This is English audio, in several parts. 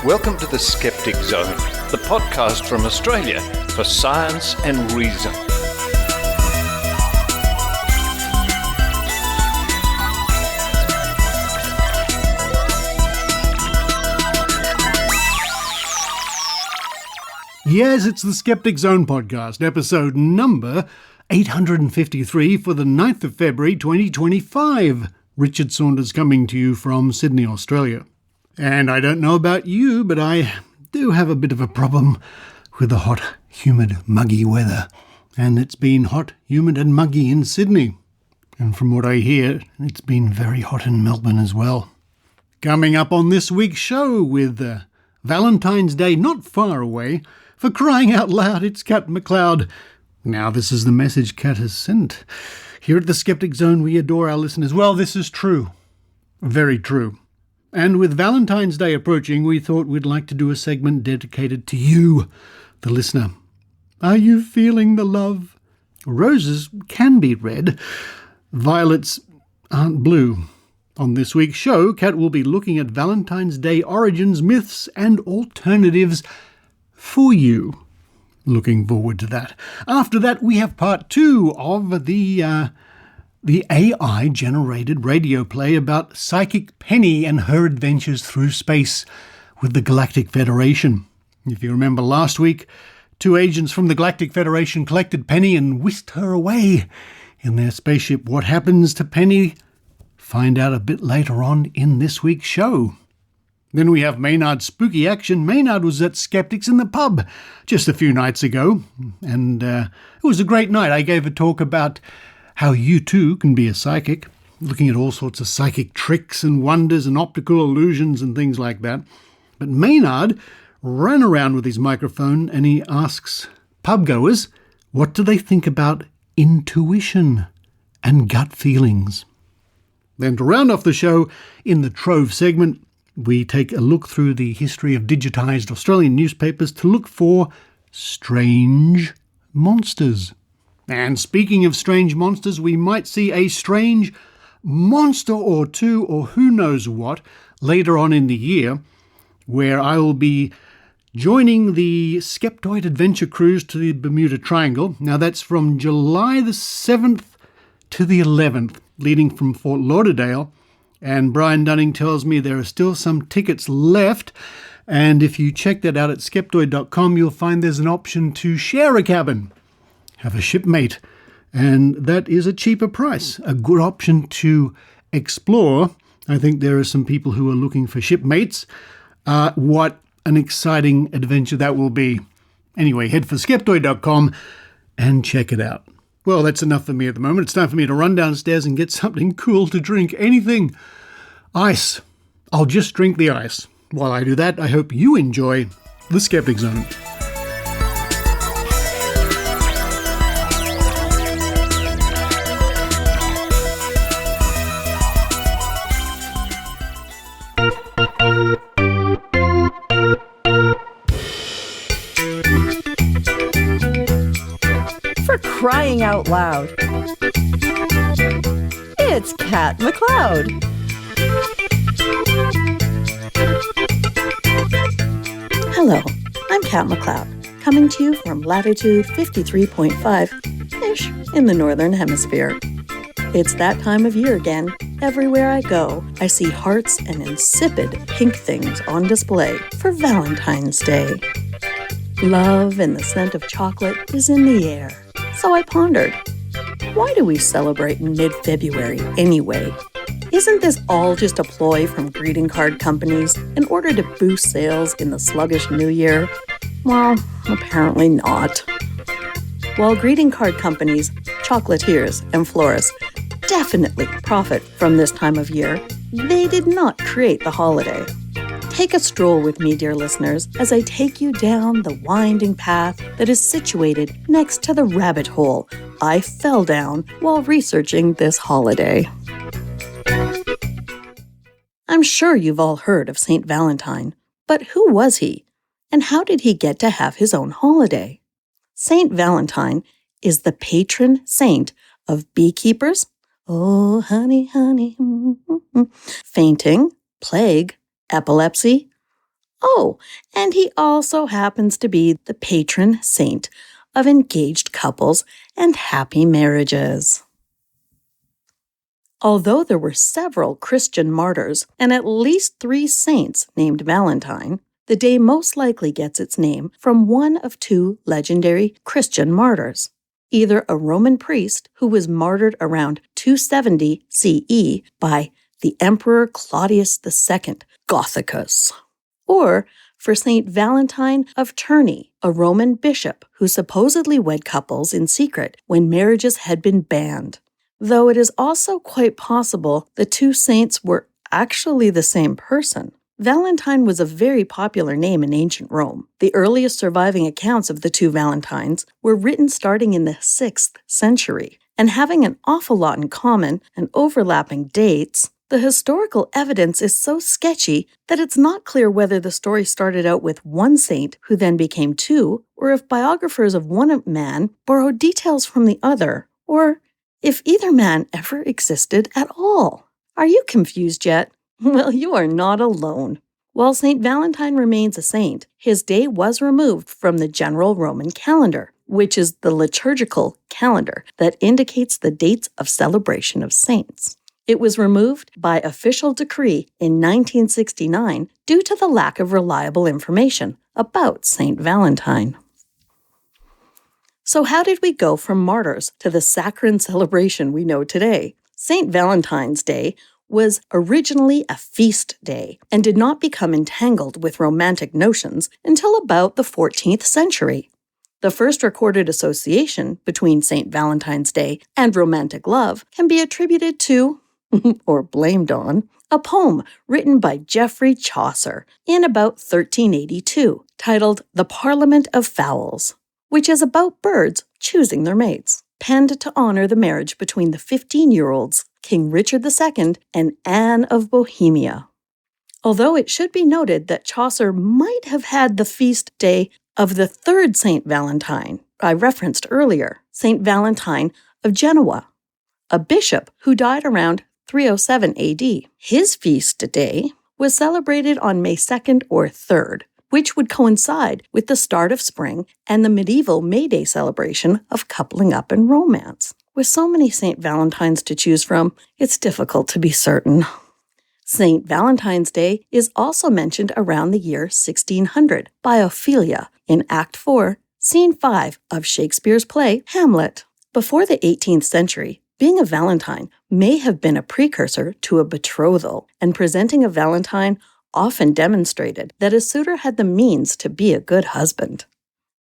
Welcome to the Skeptic Zone, the podcast from Australia for science and reason. Yes, it's the Skeptic Zone podcast, episode number 853 for the 9th of February 2025. Richard Saunders coming to you from Sydney, Australia. And I don't know about you, but I do have a bit of a problem with the hot, humid, muggy weather. And it's been hot, humid and muggy in Sydney. And from what I hear, it's been very hot in Melbourne as well. Coming up on this week's show with Valentine's Day not far away. For crying out loud, it's Kat McLeod. Now this is the message Kat has sent. Here at the Skeptic Zone, we adore our listeners. Well, this is true. Very true. And with Valentine's Day approaching, we thought we'd like to do a segment dedicated to you, the listener. Are you feeling the love? Roses can be red. Violets aren't blue. On this week's show, Kat will be looking at Valentine's Day origins, myths, and alternatives for you. Looking forward to that. After that, we have part 2 of the AI-generated radio play about Psychic Penny and her adventures through space with the Galactic Federation. If you remember last week, 2 agents from the Galactic Federation collected Penny and whisked her away in their spaceship. What happens to Penny? Find out a bit later on in this week's show. Then we have Maynard's spooky action. Maynard was at Skeptics in the pub just a few nights ago, and it was a great night. I gave a talk about how you too can be a psychic, looking at all sorts of psychic tricks and wonders and optical illusions and things like that. But Maynard ran around with his microphone and he asks pubgoers, what do they think about intuition and gut feelings? Then to round off the show, in the Trove segment, we take a look through the history of digitised Australian newspapers to look for strange monsters. And speaking of strange monsters, we might see a strange monster or two, or who knows what, later on in the year, where I will be joining the Skeptoid Adventure Cruise to the Bermuda Triangle. Now that's from July the 7th to the 11th, leading from Fort Lauderdale. And Brian Dunning tells me there are still some tickets left. And if you check that out at skeptoid.com, you'll find there's an option to share a cabin, have a shipmate. And that is a cheaper price, a good option to explore. I think there are some people who are looking for shipmates. What an exciting adventure that will be. Anyway, head for skeptoid.com and check it out. Well, that's enough for me at the moment. It's time for me to run downstairs and get something cool to drink. Anything. Ice. I'll just drink the ice. While I do that, I hope you enjoy the Skeptic Zone. Crying out loud. It's Kat McLeod. Hello, I'm Kat McLeod, coming to you from latitude 53.5-ish in the Northern Hemisphere. It's that time of year again. Everywhere I go, I see hearts and insipid pink things on display for Valentine's Day. Love and the scent of chocolate is in the air. So I pondered, why do we celebrate in mid-February anyway? Isn't this all just a ploy from greeting card companies in order to boost sales in the sluggish new year? Well, apparently not. While greeting card companies, chocolatiers, and florists definitely profit from this time of year, they did not create the holiday. Take a stroll with me, dear listeners, as I take you down the winding path that is situated next to the rabbit hole I fell down while researching this holiday. I'm sure you've all heard of St. Valentine, but who was he? And how did he get to have his own holiday? St. Valentine is the patron saint of beekeepers, oh honey, honey, fainting, plague, epilepsy, Oh, and he also happens to be the patron saint of engaged couples and happy marriages. Although there were several Christian martyrs and at least 3 saints named Valentine, the day most likely gets its name from one of 2 legendary Christian martyrs. Either a Roman priest who was martyred around 270 CE by the Emperor Claudius II, Gothicus, or for Saint Valentine of Terni, a Roman bishop who supposedly wed couples in secret when marriages had been banned. Though it is also quite possible the 2 saints were actually the same person. Valentine was a very popular name in ancient Rome. The earliest surviving accounts of the 2 Valentines were written starting in the 6th century, and having an awful lot in common and overlapping dates, the historical evidence is so sketchy that it's not clear whether the story started out with one saint who then became 2, or if biographers of one man borrowed details from the other, or if either man ever existed at all. Are you confused yet? Well, you are not alone. While St. Valentine remains a saint, his day was removed from the general Roman calendar, which is the liturgical calendar that indicates the dates of celebration of saints. It was removed by official decree in 1969 due to the lack of reliable information about St. Valentine. So how did we go from martyrs to the saccharine celebration we know today? St. Valentine's Day was originally a feast day and did not become entangled with romantic notions until about the 14th century. The first recorded association between St. Valentine's Day and romantic love can be attributed to, or blamed on, a poem written by Geoffrey Chaucer in about 1382, titled The Parliament of Fowls, which is about birds choosing their mates, penned to honor the marriage between the 15-year-olds King Richard II and Anne of Bohemia. Although it should be noted that Chaucer might have had the feast day of the 3rd St. Valentine I referenced earlier, St. Valentine of Genoa, a bishop who died around 307 AD. His feast day was celebrated on May 2nd or 3rd, which would coincide with the start of spring and the medieval May Day celebration of coupling up in romance. With so many St. Valentines to choose from, it's difficult to be certain. St. Valentine's Day is also mentioned around the year 1600 by Ophelia in Act 4, Scene 5 of Shakespeare's play Hamlet. Before the 18th century, being a Valentine may have been a precursor to a betrothal, and presenting a Valentine often demonstrated that a suitor had the means to be a good husband.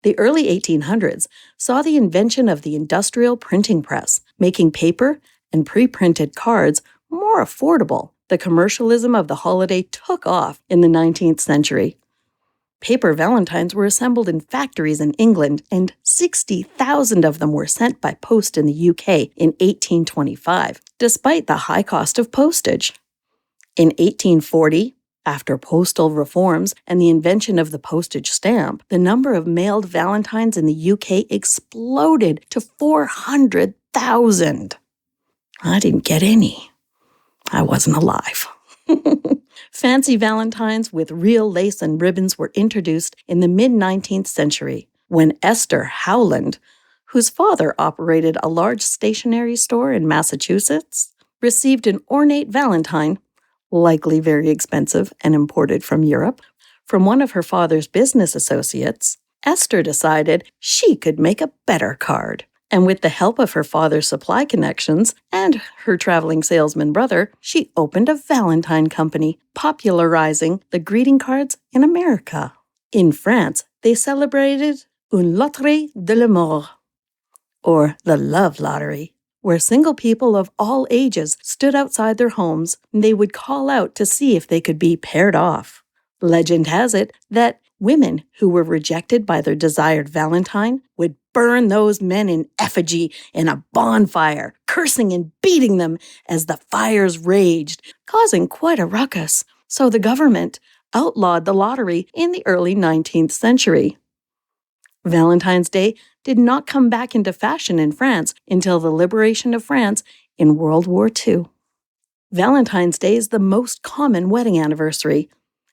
The early 1800s saw the invention of the industrial printing press, making paper and pre-printed cards more affordable. The commercialism of the holiday took off in the 19th century. Paper valentines were assembled in factories in England, and 60,000 of them were sent by post in the UK in 1825, despite the high cost of postage. In 1840, after postal reforms and the invention of the postage stamp, the number of mailed valentines in the UK exploded to 400,000. I didn't get any. I wasn't alive. Fancy valentines with real lace and ribbons were introduced in the mid-19th century when Esther Howland, whose father operated a large stationery store in Massachusetts, received an ornate valentine, likely very expensive and imported from Europe, from one of her father's business associates. Esther decided she could make a better card. And with the help of her father's supply connections and her traveling salesman brother, she opened a Valentine company, popularizing the greeting cards in America. In France, they celebrated une loterie de l'amour, or the love lottery, where single people of all ages stood outside their homes and they would call out to see if they could be paired off. Legend has it that women who were rejected by their desired Valentine would burn those men in effigy in a bonfire, cursing and beating them as the fires raged, causing quite a ruckus. So the government outlawed the lottery in the early 19th century. Valentine's Day did not come back into fashion in France until the liberation of France in World War II. Valentine's Day is the most common wedding anniversary,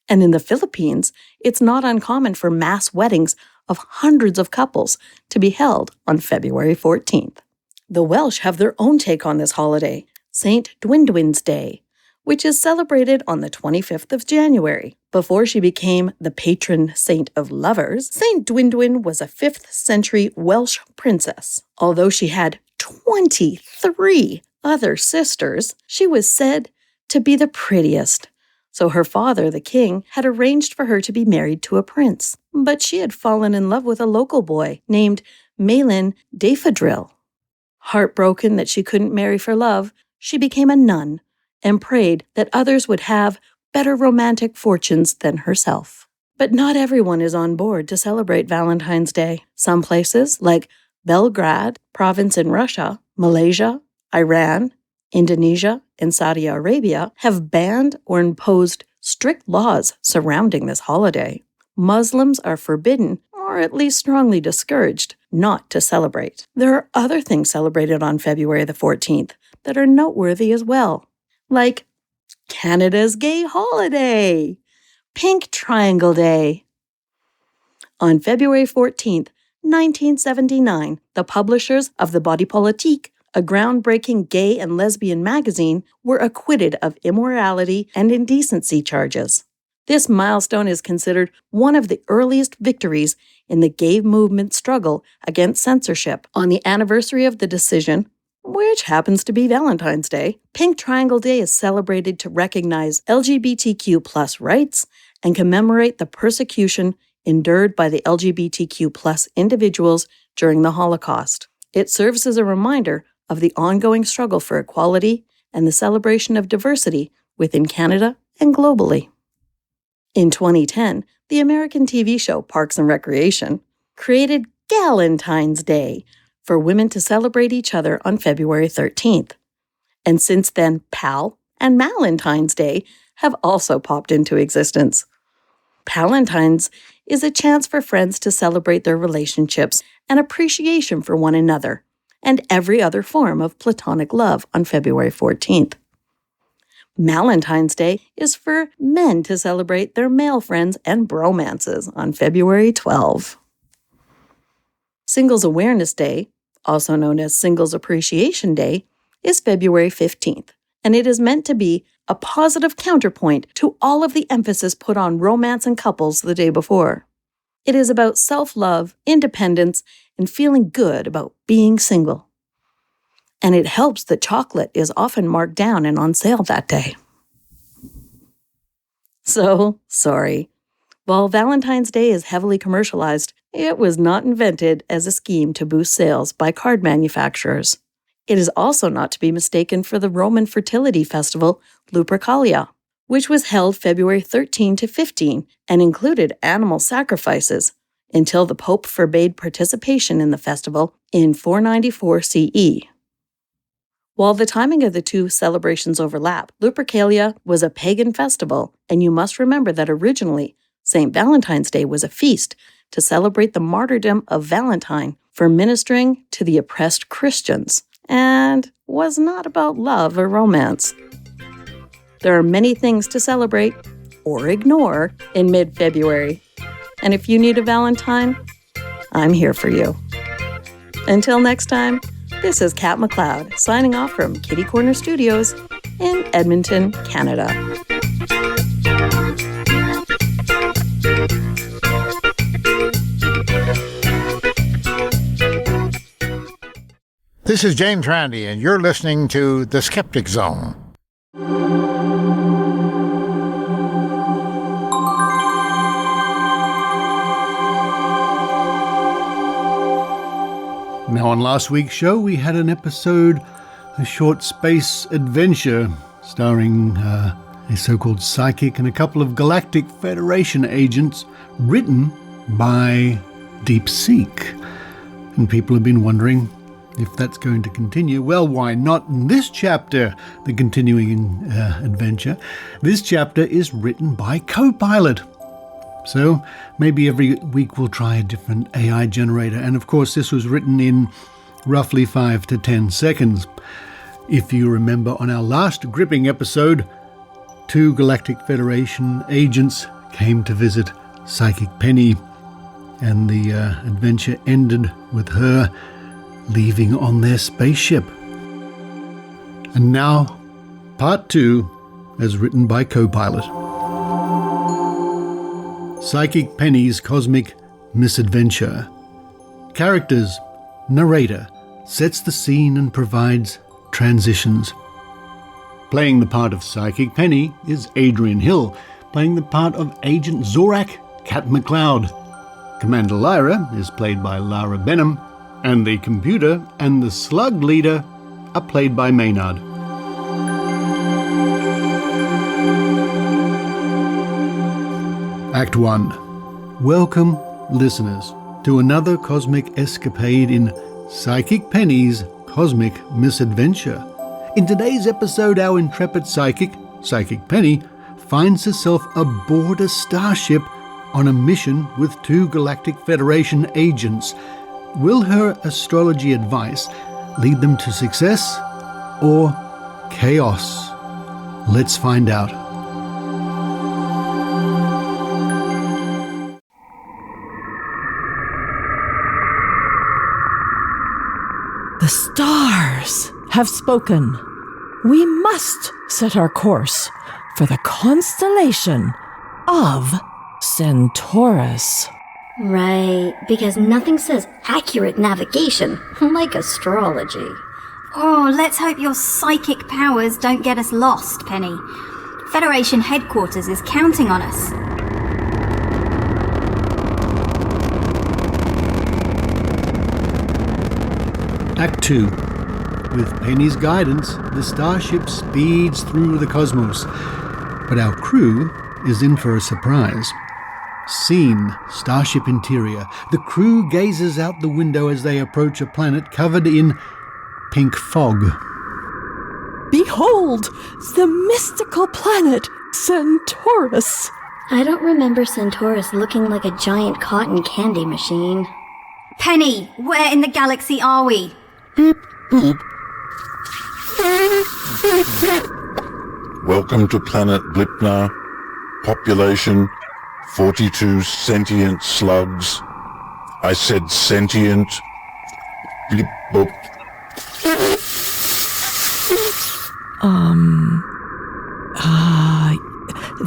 And in the Philippines, it's not uncommon for mass weddings of hundreds of couples to be held on February 14th. The Welsh have their own take on this holiday, St. Dwynwen's Day, which is celebrated on the 25th of January. Before she became the patron saint of lovers, St. Dwynwen was a 5th century Welsh princess. Although she had 23 other sisters, she was said to be the prettiest. So her father, the king, had arranged for her to be married to a prince. But she had fallen in love with a local boy named Malin Daffodil. Heartbroken that she couldn't marry for love, she became a nun and prayed that others would have better romantic fortunes than herself. But not everyone is on board to celebrate Valentine's Day. Some places, like Belgrade province in Russia, Malaysia, Iran, Indonesia, and Saudi Arabia, have banned or imposed strict laws surrounding this holiday. Muslims are forbidden, or at least strongly discouraged, not to celebrate. There are other things celebrated on February the 14th that are noteworthy as well, like Canada's gay holiday, Pink Triangle Day. On February 14th, 1979, the publishers of the Body Politique, a groundbreaking gay and lesbian magazine, were acquitted of immorality and indecency charges. This milestone is considered one of the earliest victories in the gay movement's struggle against censorship. On the anniversary of the decision, which happens to be Valentine's Day, Pink Triangle Day is celebrated to recognize LGBTQ+ rights and commemorate the persecution endured by the LGBTQ+ individuals during the Holocaust. It serves as a reminder of the ongoing struggle for equality and the celebration of diversity within Canada and globally. In 2010, the American TV show Parks and Recreation created Galentine's Day for women to celebrate each other on February 13th. And since then, Pal and Valentine's Day have also popped into existence. Palentine's is a chance for friends to celebrate their relationships and appreciation for one another, and every other form of platonic love on February 14th. Valentine's Day is for men to celebrate their male friends and bromances on February 12. Singles Awareness Day, also known as Singles Appreciation Day, is February 15th, and it is meant to be a positive counterpoint to all of the emphasis put on romance and couples the day before. It is about self-love, independence, and feeling good about being single. And it helps that chocolate is often marked down and on sale that day. So, sorry. While Valentine's Day is heavily commercialized, it was not invented as a scheme to boost sales by card manufacturers. It is also not to be mistaken for the Roman fertility festival Lupercalia, which was held February 13 to 15 and included animal sacrifices until the Pope forbade participation in the festival in 494 CE. While the timing of the two celebrations overlap, Lupercalia was a pagan festival, and you must remember that originally St. Valentine's Day was a feast to celebrate the martyrdom of Valentine for ministering to the oppressed Christians, and was not about love or romance. There are many things to celebrate or ignore in mid-February, and if you need a Valentine, I'm here for you. Until next time, this is Kat McLeod signing off from Kitty Corner Studios in Edmonton, Canada. This is James Randi, and you're listening to The Skeptic Zone. Now, on last week's show, we had an episode, a short space adventure, starring a so-called psychic and a couple of Galactic Federation agents, written by DeepSeek. And people have been wondering if that's going to continue. Well, why not in this chapter, the continuing adventure? This chapter is written by Copilot. So maybe every week we'll try a different AI generator. And of course, this was written in roughly 5 to 10 seconds. If you remember on our last gripping episode, two Galactic Federation agents came to visit Psychic Penny, and the adventure ended with her leaving on their spaceship. And now, Part 2, as written by Copilot. Psychic Penny's Cosmic Misadventure. Characters. Narrator sets the scene and provides transitions. Playing the part of Psychic Penny is Adrienne Hill. Playing the part of Agent Zorak, Kat McLeod. Commander Lyra is played by Lara Benham, and the computer and the slug leader are played by Maynard. Act 1. Welcome, listeners, to another cosmic escapade in Psychic Penny's Cosmic Misadventure. In today's episode, our intrepid psychic, Psychic Penny, finds herself aboard a starship on a mission with 2 Galactic Federation agents. Will her astrology advice lead them to success or chaos? Let's find out. The stars have spoken. We must set our course for the constellation of Centaurus. Right, because nothing says accurate navigation like astrology. Oh, let's hope your psychic powers don't get us lost, Penny. Federation headquarters is counting on us. Act 2. With Penny's guidance, the starship speeds through the cosmos, but our crew is in for a surprise. Scene, starship interior. The crew gazes out the window as they approach a planet covered in pink fog. Behold, the mystical planet Centaurus. I don't remember Centaurus looking like a giant cotton candy machine. Penny, where in the galaxy are we? Welcome to planet Blipnar. Population 42 sentient slugs. I said sentient. Blip boop.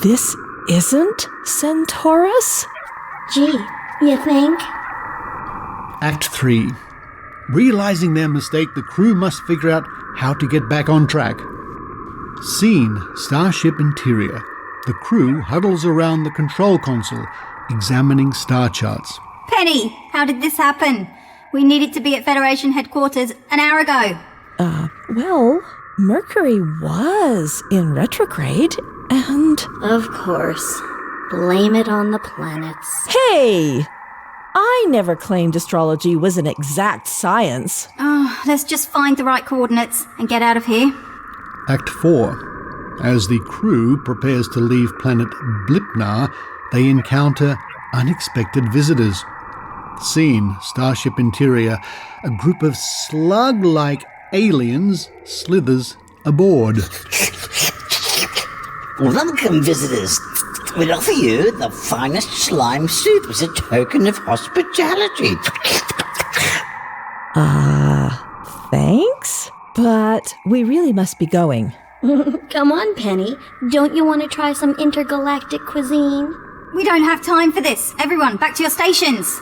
This isn't Centaurus? Gee, you think? Act 3. Realizing their mistake, the crew must figure out how to get back on track. Scene, starship interior. The crew huddles around the control console, examining star charts. Penny, how did this happen? We needed to be at Federation headquarters an hour ago. Well, Mercury was in retrograde, and... Of course. Blame it on the planets. Hey! I never claimed astrology was an exact science. Oh, let's just find the right coordinates and get out of here. Act 4. As the crew prepares to leave planet Blipnar, they encounter unexpected visitors. Scene, starship interior. A group of slug-like aliens slithers aboard. Welcome, visitors. We'll offer you the finest slime soup as a token of hospitality. Thanks? But we really must be going. Come on, Penny. Don't you want to try some intergalactic cuisine? We don't have time for this. Everyone, back to your stations.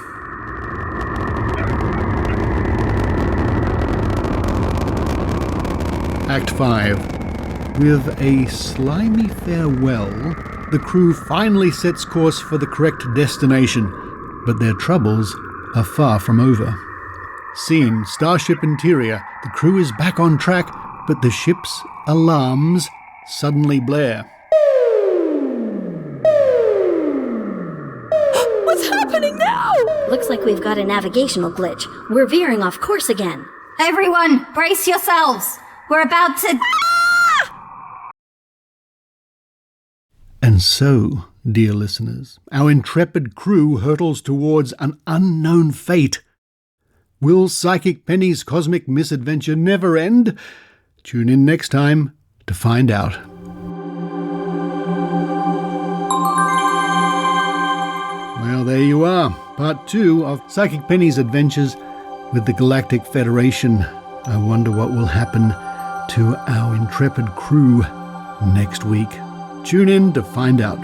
Act 5. With a slimy farewell, the crew finally sets course for the correct destination, but their troubles are far from over. Scene, starship interior. The crew is back on track, but the ship's alarms suddenly blare. What's happening now? Looks like we've got a navigational glitch. We're veering off course again. Everyone, brace yourselves. We're about to... And so, dear listeners, our intrepid crew hurtles towards an unknown fate. Will Psychic Penny's cosmic misadventure never end? Tune in next time to find out. Well, there you are. Part 2 of Psychic Penny's adventures with the Galactic Federation. I wonder what will happen to our intrepid crew next week. Tune in to find out.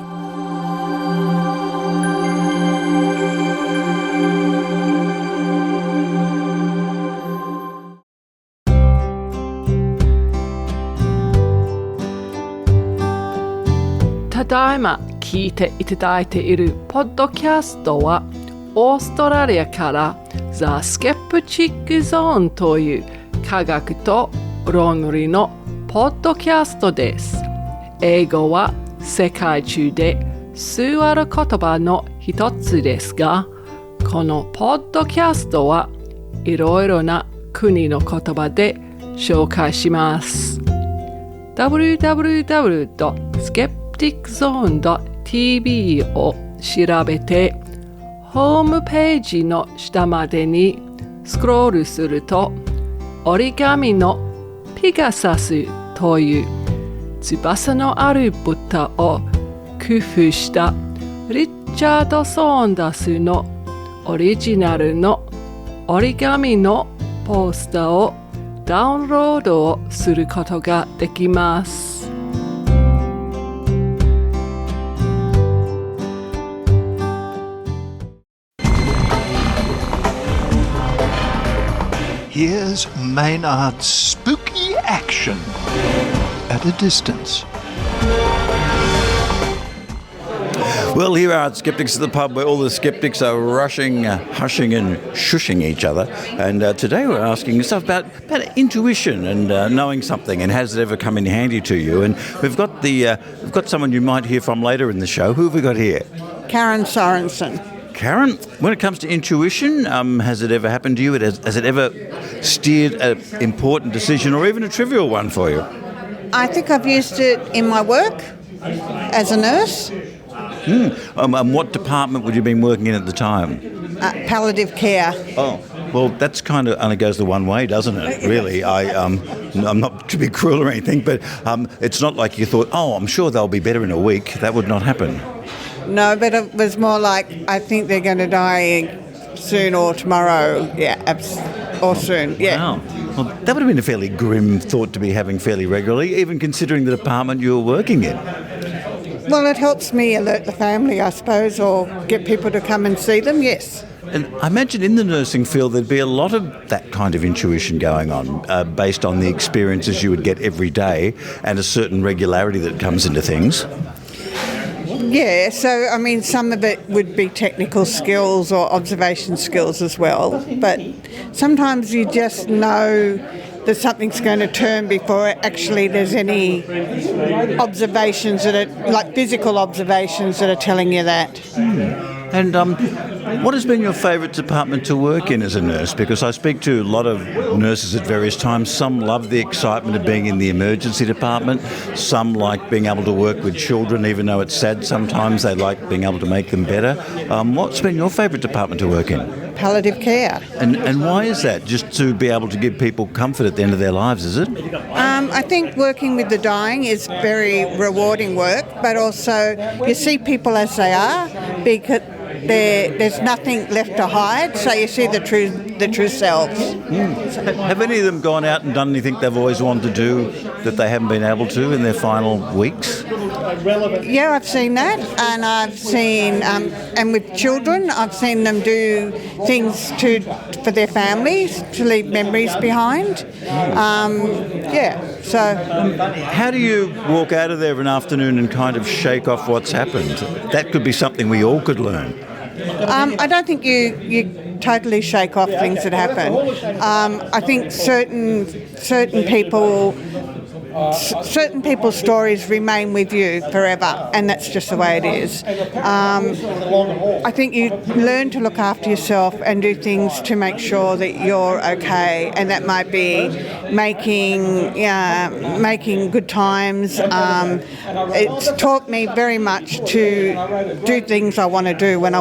ただいま聞いていただいているポッドキャストはオーストラリアから The Skeptic Zone という科学と論理のポッドキャストです。英語は世界中で数ある言葉の一つですが、このポッドキャストはいろいろな国の言葉で紹介します。www.skepticzone.tv を調べて、ホームページの下までにスクロールすると、折り紙のピガサスという翼のある豚を工夫したリッチャード・ソーンダスのオリジナルの折り紙のポスターをダウンロードをすることができます。Here's Maynard's spooky action at a distance. Well, here are Skeptics at the pub where all the skeptics are rushing, hushing and shushing each other. And today we're asking stuff about intuition and knowing something, and has it ever come in handy to you? And we've got someone you might hear from later in the show. Who have we got here? Karen Sorensen. Karen, when it comes to intuition, has it ever happened to you? Has it ever steered an important decision or even a trivial one for you? I think I've used it in my work as a nurse. And what department would you have been working in at the time? Palliative care. Oh, well, that's kind of only goes the one way, doesn't it? Really, I'm not to be cruel or anything, but it's not like you thought, oh, I'm sure they'll be better in a week. That would not happen. No, but it was more like, I think they're going to die soon or tomorrow. Yeah, or soon. Yeah. Wow. Well, that would have been a fairly grim thought to be having fairly regularly, even considering the department you were working in. Well, it helps me alert the family, I suppose, or get people to come and see them, yes. And I imagine in the nursing field there'd be a lot of that kind of intuition going on, based on the experiences you would get every day and a certain regularity that comes into things. Yeah, so, I mean, some of it would be technical skills or observation skills as well, but sometimes you just know that something's going to turn before actually there's any observations that are, like physical observations that are telling you that. And what has been your favourite department to work in as a nurse? Because I speak to a lot of nurses at various times. Some love the excitement of being in the emergency department. Some like being able to work with children, even though it's sad sometimes. They like being able to make them better. What's been your favourite department to work in? Palliative care. And why is that? Just to be able to give people comfort at the end of their lives, is it? I think working with the dying is very rewarding work, but also you see people as they are, because there's nothing left to hide, so you see the true selves. Have any of them gone out and done anything they've always wanted to do that they haven't been able to in their final weeks? Yeah, I've seen that, and I've seen, and with children, I've seen them do things for their families, to leave memories behind. How do you walk out of there an afternoon and kind of shake off what's happened? That could be something we all could learn. I don't think you totally shake off things that happen. I think certain people's stories remain with you forever, and that's just the way it is. I think you learn to look after yourself and do things to make sure that you're okay, and that might be making good times. It's taught me very much to do things I want to do when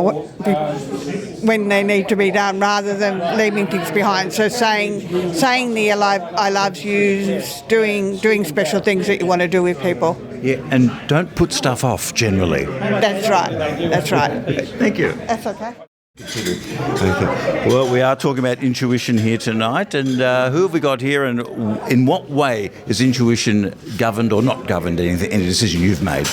when they need to be done, rather than leaving things behind. So saying the I loves yous, doing special things that you want to do with people. Yeah, and don't put stuff off generally. That's right. Thank you. That's okay. Okay. Well, we are talking about intuition here tonight, and who have we got here, and in what way is intuition governed or not governed any decision you've made?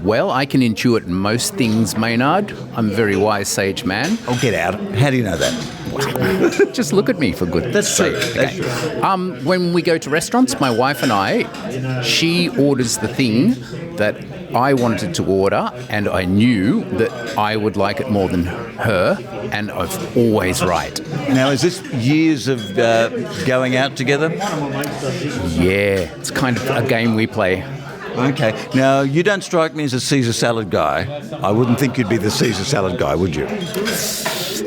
Well, I can intuit most things, Maynard. I'm a very wise sage man. Oh, get out. How do you know that? Just look at me, for goodness sake. That's true. When we go to restaurants, my wife and I, she orders the thing that I wanted to order, and I knew that I would like it more than her, and I'm always right. Now, is this years of going out together? Yeah, it's kind of a game we play. Okay. Now, you don't strike me as a Caesar salad guy. I wouldn't think you'd be the Caesar salad guy, would you?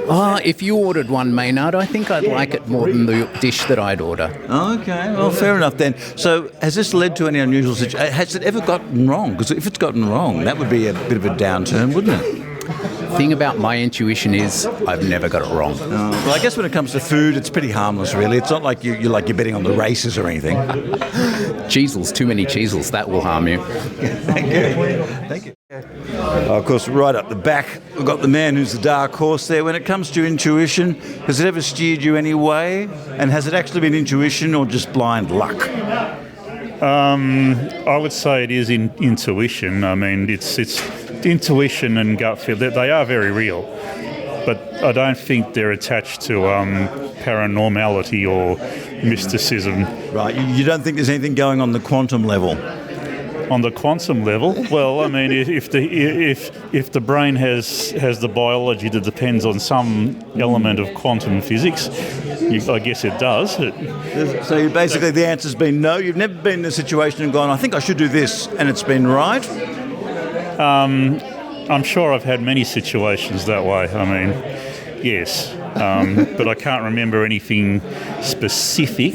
If you ordered one, Maynard, I think I'd like it more than the dish that I'd order. Okay, well, fair enough then. So, has this led to any unusual situations? Has it ever gotten wrong? Because if it's gotten wrong, that would be a bit of a downturn, wouldn't it? The thing about my intuition is I've never got it wrong. Well, I guess when it comes to food, it's pretty harmless, really. It's not like you're betting on the races or anything. Cheezels, too many cheezels, that will harm you. Thank you. Of course, right up the back, we've got the man who's the dark horse there. When it comes to intuition, has it ever steered you any way? And has it actually been intuition or just blind luck? I would say it is intuition. I mean, it's intuition and gut feel. They are very real, but I don't think they're attached to paranormality or mysticism. Right. You don't think there's anything going on the quantum level? On the quantum level, well, I mean, if the brain has the biology that depends on some element of quantum physics, I guess it does. So basically, the answer's been no. You've never been in a situation and gone, I think I should do this, and it's been right. I'm sure I've had many situations that way. I mean, yes, but I can't remember anything specific.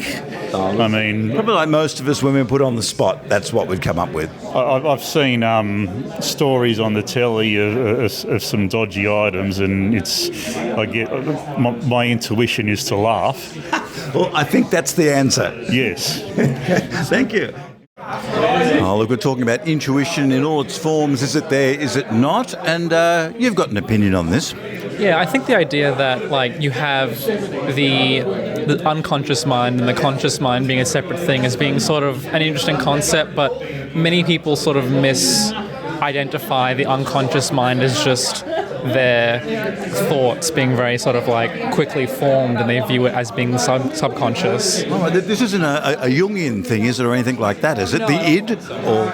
I mean, probably like most of us, when we're put on the spot, that's what we'd come up with. I've seen stories on the telly of some dodgy items, and my intuition is to laugh. Well, I think that's the answer. Yes. Thank you. Oh, look, we're talking about intuition in all its forms. Is it there? Is it not? And you've got an opinion on this. Yeah, I think the idea that you have the unconscious mind and the conscious mind being a separate thing as being sort of an interesting concept, but many people sort of misidentify the unconscious mind as just their thoughts being very sort of quickly formed, and they view it as being subconscious. Oh, this isn't a Jungian thing, is it, or anything like that, is it? No. The id?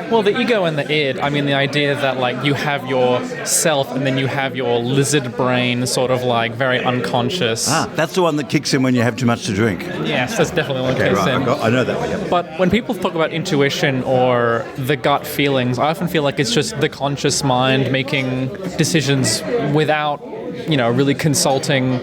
Well, the ego and the id, I mean, the idea that you have your self and then you have your lizard brain sort of very unconscious. That's the one that kicks in when you have too much to drink. Yes, that's definitely one that kicks in. I know that one, yeah. But when people talk about intuition or the gut feelings, I often feel like it's just the conscious mind making decisions without, really consulting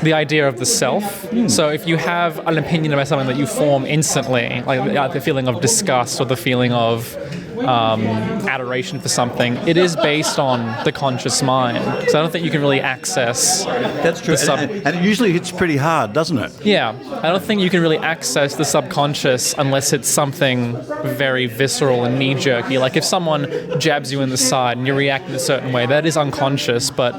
the idea of the self. So if you have an opinion about something that you form instantly, like the feeling of disgust or the feeling of adoration for something, it is based on the conscious mind. So I don't think you can really access. That's true. And it usually hits pretty hard, doesn't it? Yeah. I don't think you can really access the subconscious unless it's something very visceral and knee-jerky. Like if someone jabs you in the side and you react in a certain way, that is unconscious. But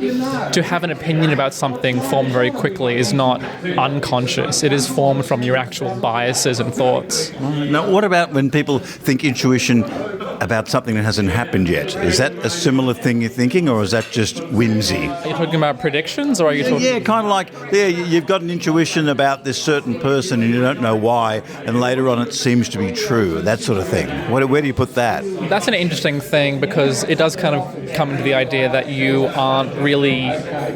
to have an opinion about something formed very quickly is not unconscious. It is formed from your actual biases and thoughts. Now, what about when people think intuition about something that hasn't happened yet? Is that a similar thing you're thinking, or is that just whimsy? Are you talking about predictions, or are you talking... Yeah, kind of like, you've got an intuition about this certain person and you don't know why, and later on it seems to be true, that sort of thing. Where do you put that? That's an interesting thing, because it does kind of come to the idea that you aren't really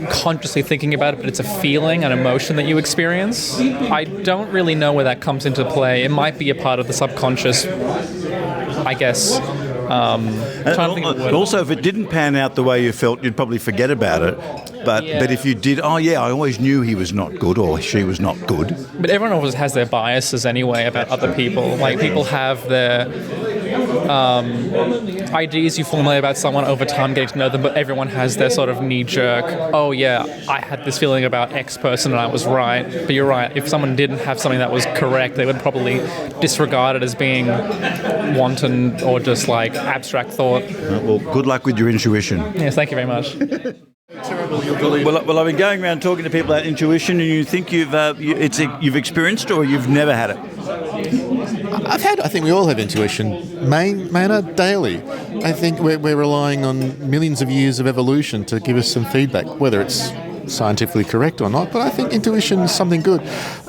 consciously thinking about it, but it's a feeling, an emotion that you experience. I don't really know where that comes into play. It might be a part of the subconscious, I guess. Also, if it didn't pan out the way you felt, you'd probably forget about it. But if you did, I always knew he was not good or she was not good. But everyone always has their biases anyway about other people. Like, people have their ideas you formulate about someone over time, getting to know them, but everyone has their sort of knee-jerk, oh yeah, I had this feeling about X person and I was right. But you're right, if someone didn't have something that was correct, they would probably disregard it as being wanton or just like abstract thought. Well, good luck with your intuition. Yes, thank you very much. Well, I've been going around talking to people about intuition, and you think you've experienced or you've never had it? I think we all have intuition. Maynard, daily. I think we're relying on millions of years of evolution to give us some feedback, whether it's scientifically correct or not, but I think intuition is something good.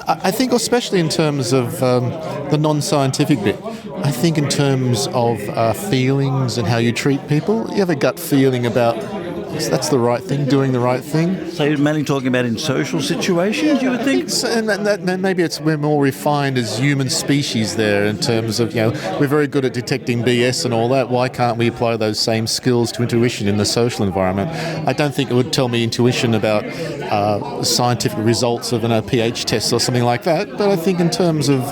I think especially in terms of the non-scientific bit, I think in terms of feelings and how you treat people, you have a gut feeling about that's the right thing, doing the right thing. So you're mainly talking about in social situations, you would think? So, and that maybe we're more refined as human species there in terms of, we're very good at detecting BS and all that. Why can't we apply those same skills to intuition in the social environment? I don't think it would tell me intuition about scientific results of a pH test or something like that, but I think in terms of,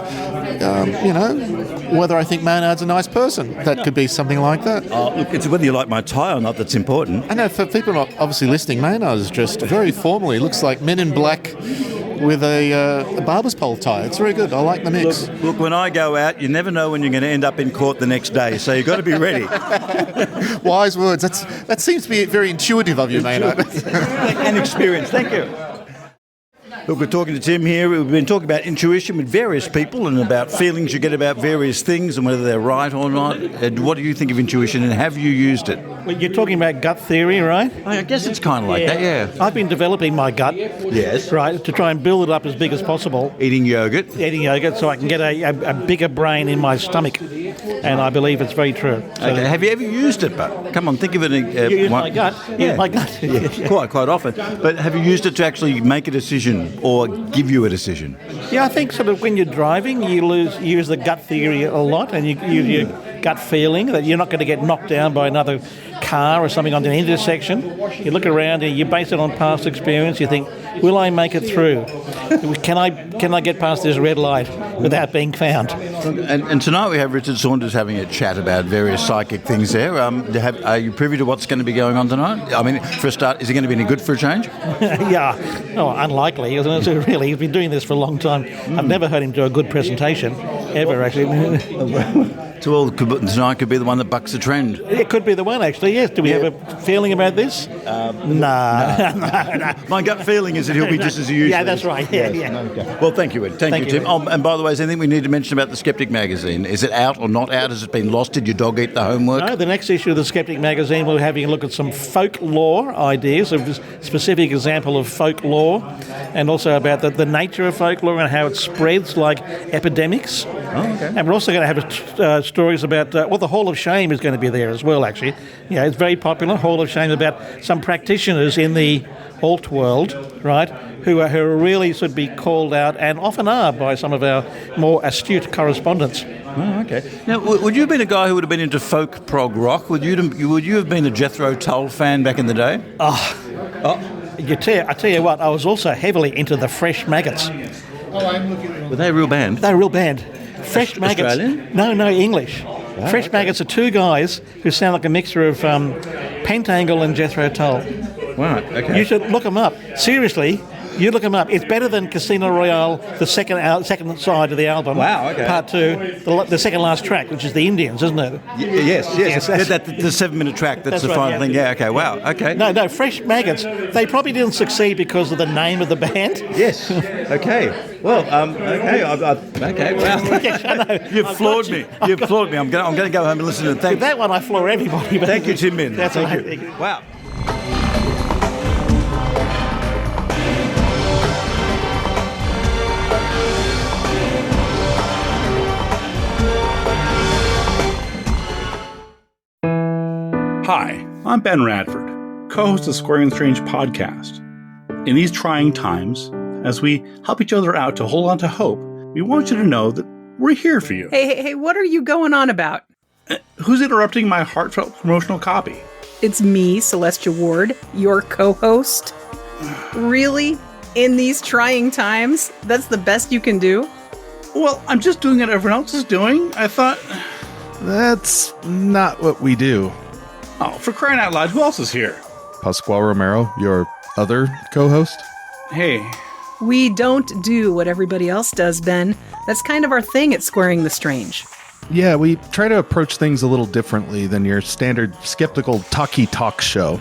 whether I think Maynard's a nice person, that could be something like that. Look, it's whether you like my tie or not that's important. I know, for people not obviously listening, Maynard is dressed very formally. Looks like Men in Black with a barber's pole tie. It's very good. I like the mix. Look, when I go out, you never know when you're going to end up in court the next day, so you've got to be ready. Wise words. That seems to be very intuitive of you, Maynard. And experience. Thank you. Look, we're talking to Tim here. We've been talking about intuition with various people and about feelings you get about various things and whether they're right or not. What do you think of intuition and have you used it? Well, you're talking about gut theory, right? I guess it's kind of like that, yeah. I've been developing my gut. Yes. Right, to try and build it up as big as possible. Eating yogurt so I can get a bigger brain in my stomach. And I believe it's very true. So, okay. Have you ever used it, but come on, think of it. You use my gut? Yeah. My gut. Yeah, quite often. But have you used it to actually make a decision or give you a decision? Yeah, I think sort of when you're driving, you use the gut theory a lot, and you use your gut feeling that you're not going to get knocked down by another car or something on an intersection. You look around and you base it on past experience. You think, will I make it through? Can I get past this red light without being found? And tonight we have Richard Saunders having a chat about various psychic things there. Are you privy to what's going to be going on tonight? I mean, for a start, is it going to be any good for a change? Yeah. Oh, unlikely, isn't it? Really, he's been doing this for a long time. I've never heard him do a good presentation, ever, actually. So tonight could be the one that bucks the trend. It could be the one, actually, yes. Do we have a feeling about this? No. My gut feeling is that he'll be just as he usually is. Yeah, that's right. Yeah, yeah. Okay. Well, thank you, Ed. Thank you, Tim. Oh, and by the way, is there anything we need to mention about the Skeptic magazine? Is it out or not out? Has it been lost? Did your dog eat the homework? No, the next issue of the Skeptic magazine, we're having a look at some folklore ideas, a specific example of folklore, and also about the nature of folklore and how it spreads like epidemics. Oh, okay. And we're also going to have stories about, the Hall of Shame is going to be there as well, actually. Yeah, it's very popular, Hall of Shame, about some practitioners in the alt world, right, who really should be called out, and often are, by some of our more astute correspondents. Oh, okay. Now, would you have been a guy who would have been into folk prog rock? Would you have been a Jethro Tull fan back in the day? I tell you what, I was also heavily into the Fresh Maggots. Were they a real band? They're a real band. Fresh Maggots. Australian? No, English. Wow, Fresh Maggots are two guys who sound like a mixture of Pentangle and Jethro Tull. Right, okay. You should look them up. Seriously, you look them up. It's better than Casino Royale, the second side of the album. Wow, okay. Part 2, the second last track, which is the Indians, isn't it? Yes. The 7-minute track, that's the final thing. Yeah, okay, wow, okay. No, Fresh Maggots, they probably didn't succeed because of the name of the band. Yes, okay. Well, okay, wow. You've floored me. You've floored me. I'm going to go home and listen to it. With that one, I floor everybody. Thank you, Tim Mendham. That's Thank right. you. Wow. Hi, I'm Ben Radford, co-host of Square and Strange podcast. In these trying times, as we help each other out to hold on to hope, we want you to know that we're here for you. Hey, what are you going on about? Who's interrupting my heartfelt promotional copy? It's me, Celestia Ward, your co-host. Really? In these trying times? That's the best you can do? Well, I'm just doing what everyone else is doing. I thought... That's not what we do. Oh, for crying out loud, who else is here? Pascual Romero, your other co-host? Hey. We don't do what everybody else does, Ben. That's kind of our thing at Squaring the Strange. Yeah, we try to approach things a little differently than your standard skeptical talky talk show.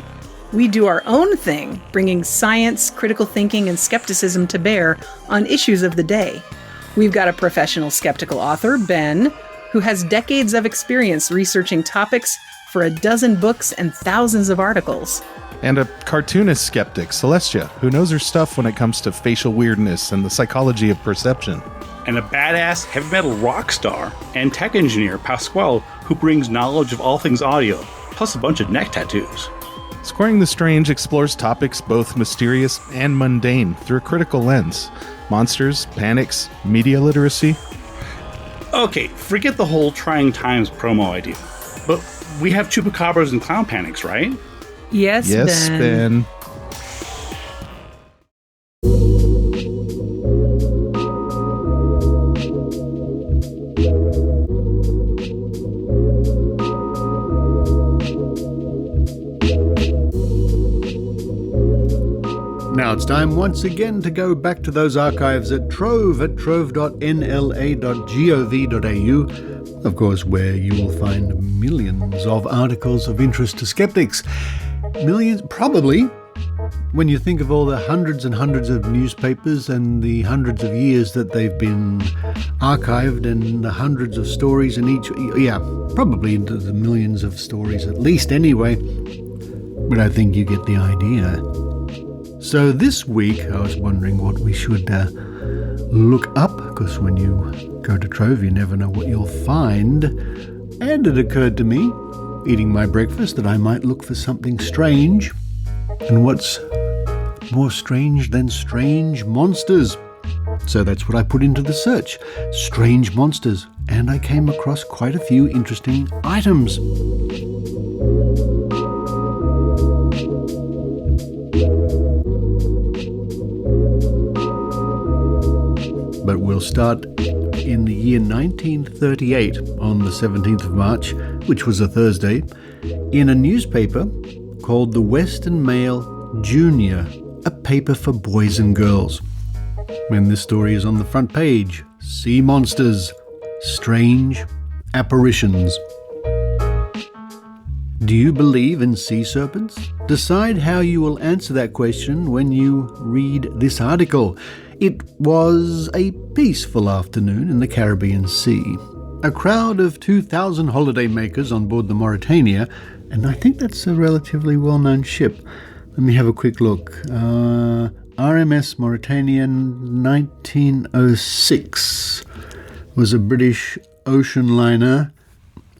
We do our own thing, bringing science, critical thinking, and skepticism to bear on issues of the day. We've got a professional skeptical author, Ben, who has decades of experience researching topics for 12 books and thousands of articles. And a cartoonist skeptic, Celestia, who knows her stuff when it comes to facial weirdness and the psychology of perception. And a badass heavy metal rock star and tech engineer, Pascual, who brings knowledge of all things audio, plus a bunch of neck tattoos. Squaring the Strange explores topics both mysterious and mundane through a critical lens. Monsters, panics, media literacy. Okay, forget the whole trying times promo idea. But we have chupacabras and clown panics, right? Yes, Ben. Now it's time once again to go back to those archives at trove at trove.nla.gov.au, of course, where you will find millions of articles of interest to skeptics. Millions, probably, when you think of all the hundreds and hundreds of newspapers and the hundreds of years that they've been archived and the hundreds of stories in each, yeah, probably into the millions of stories at least anyway, but I think you get the idea. So this week I was wondering what we should look up, because when you go to Trove you never know what you'll find, and it occurred to me, eating my breakfast, that I might look for something strange. And what's more strange than strange monsters? So that's what I put into the search, strange monsters, and I came across quite a few interesting items. But we'll start in the year 1938, on the 17th of March, which was a Thursday, in a newspaper called the Western Mail Junior, a paper for boys and girls. When this story is on the front page, sea monsters, strange apparitions. Do you believe in sea serpents? Decide how you will answer that question when you read this article. It was a peaceful afternoon in the Caribbean Sea. A crowd of 2,000 holidaymakers on board the Mauritania, and I think that's a relatively well-known ship. Let me have a quick look. RMS Mauritania 1906 was a British ocean liner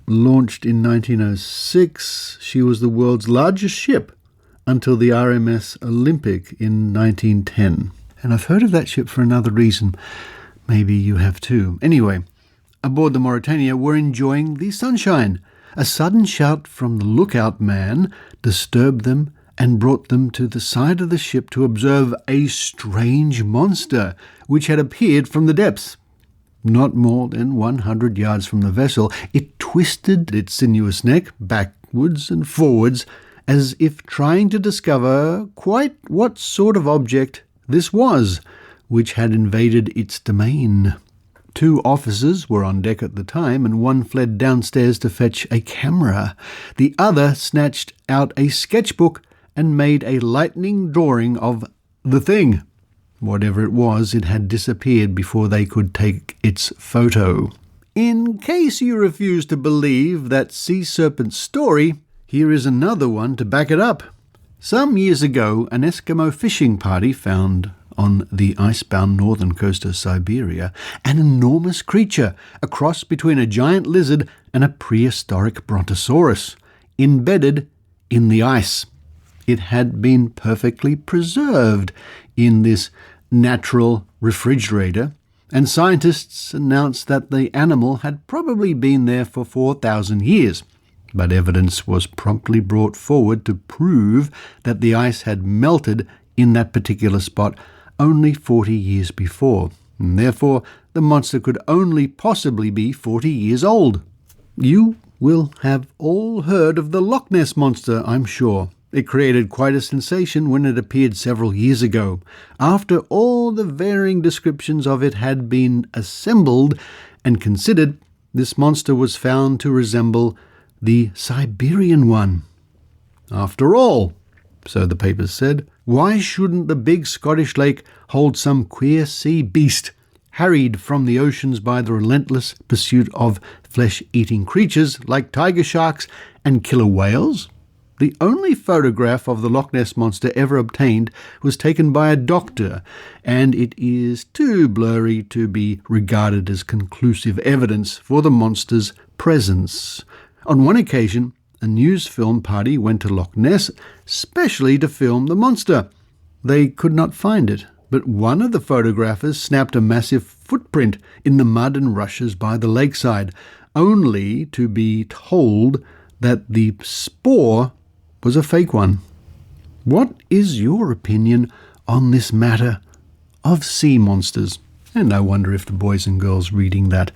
launched in 1906. She was the world's largest ship until the RMS Olympic in 1910. And I've heard of that ship for another reason. Maybe you have too. Anyway, aboard the Mauritania were enjoying the sunshine. A sudden shout from the lookout man disturbed them and brought them to the side of the ship to observe a strange monster which had appeared from the depths. Not more than 100 yards from the vessel, it twisted its sinuous neck backwards and forwards as if trying to discover quite what sort of object this was, which had invaded its domain. 2 officers were on deck at the time, and one fled downstairs to fetch a camera. The other snatched out a sketchbook and made a lightning drawing of the thing. Whatever it was, it had disappeared before they could take its photo. In case you refuse to believe that sea serpent story, here is another one to back it up. Some years ago, an Eskimo fishing party found on the icebound northern coast of Siberia an enormous creature, a cross between a giant lizard and a prehistoric brontosaurus, embedded in the ice. It had been perfectly preserved in this natural refrigerator, and scientists announced that the animal had probably been there for 4,000 years. But evidence was promptly brought forward to prove that the ice had melted in that particular spot only 40 years before, and therefore the monster could only possibly be 40 years old. You will have all heard of the Loch Ness Monster, I'm sure. It created quite a sensation when it appeared several years ago. After all the varying descriptions of it had been assembled and considered, this monster was found to resemble the Siberian one. After all, so the papers said, why shouldn't the big Scottish lake hold some queer sea beast, harried from the oceans by the relentless pursuit of flesh-eating creatures like tiger sharks and killer whales? The only photograph of the Loch Ness Monster ever obtained was taken by a doctor, and it is too blurry to be regarded as conclusive evidence for the monster's presence. On one occasion, a news film party went to Loch Ness specially to film the monster. They could not find it, but one of the photographers snapped a massive footprint in the mud and rushes by the lakeside, only to be told that the spoor was a fake one. What is your opinion on this matter of sea monsters? And I wonder if the boys and girls reading that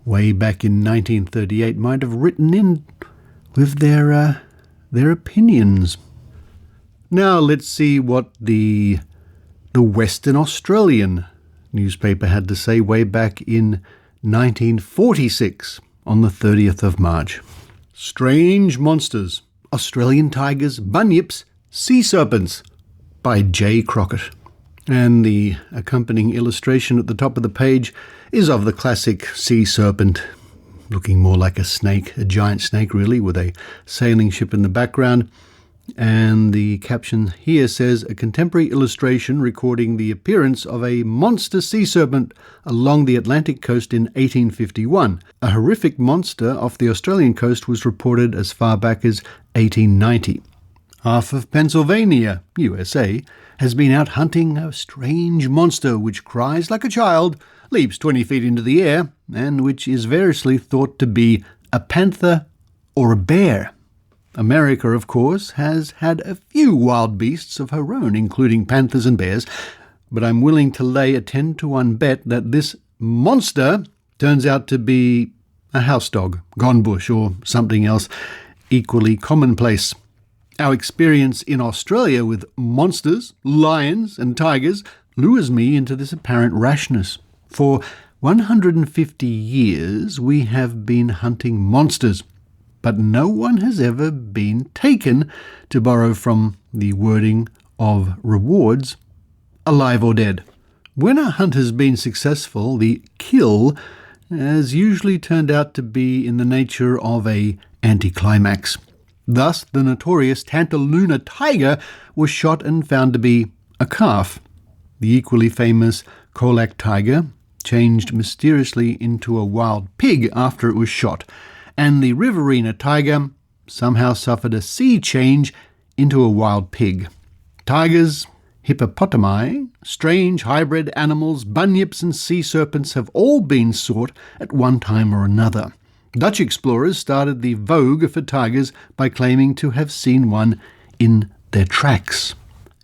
way back in 1938 might have written in with their opinions. Now let's see what the Western Australian newspaper had to say way back in 1946 on the 30th of March. Strange Monsters, Australian Tigers, Bunyips, Sea Serpents by J. Crockett. And the accompanying illustration at the top of the page is of the classic sea serpent, looking more like a snake, a giant snake really, with a sailing ship in the background. And the caption here says, a contemporary illustration recording the appearance of a monster sea serpent along the Atlantic coast in 1851. A horrific monster off the Australian coast was reported as far back as 1890. Half of Pennsylvania, USA, has been out hunting a strange monster which cries like a child, leaps 20 feet into the air, and which is variously thought to be a panther or a bear. America, of course, has had a few wild beasts of her own, including panthers and bears, but I'm willing to lay a 10-to-1 bet that this monster turns out to be a house dog, gone bush, or something else equally commonplace. Our experience in Australia with monsters, lions and tigers lures me into this apparent rashness. For 150 years we have been hunting monsters, but no one has ever been taken, to borrow from the wording of rewards, alive or dead. When a hunt has been successful, the kill has usually turned out to be in the nature of an anticlimax. Thus, the notorious Tantaluna tiger was shot and found to be a calf. The equally famous Colac tiger changed mysteriously into a wild pig after it was shot, and the Riverina tiger somehow suffered a sea change into a wild pig. Tigers, hippopotami, strange hybrid animals, bunyips and sea serpents have all been sought at one time or another. Dutch explorers started the vogue for tigers by claiming to have seen one in their tracks.